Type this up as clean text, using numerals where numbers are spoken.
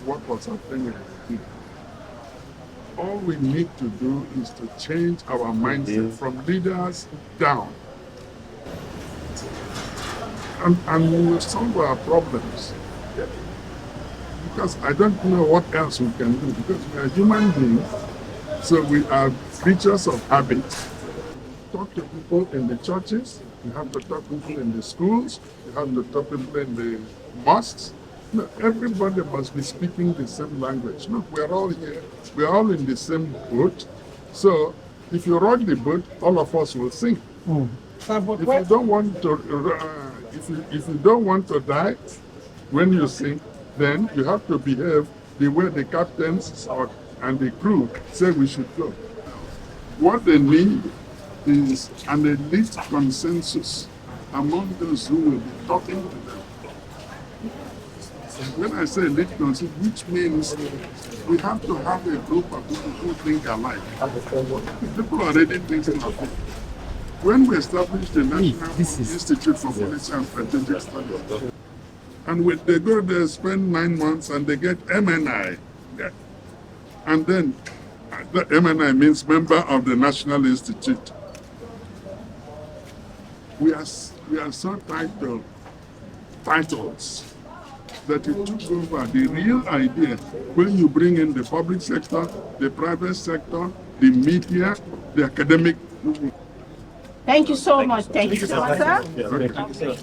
what was happening in Nigeria. All we need to do is to change our mindset from leaders down. And we will solve our problems. Because I don't know what else we can do, because we are human beings, so we are creatures of habit. Talk to people in the churches, you have to talk to people in the schools, you have to talk to people in the mosques. No, everybody must be speaking the same language. Look, we're all here, we're all in the same boat. So if you rock the boat, all of us will sink. If you don't want to, if you don't want to die when you sink, then you have to behave the way the captains and the crew say we should go. What they need is an elite consensus among those who will be talking to them. When I say elite consensus, which means we have to have a group of people who think alike. People already thinking of it. When we established the National Institute for Policy and Strategic Studies, and when they go there, spend 9 months, and they get MNI. Yeah. And then the MNI means Member of the National Institute. We are so tied to titles that it took over the real idea when you bring in the public sector, the private sector, the media, the academic. Thank you so much. Thank you so much, sir. Okay.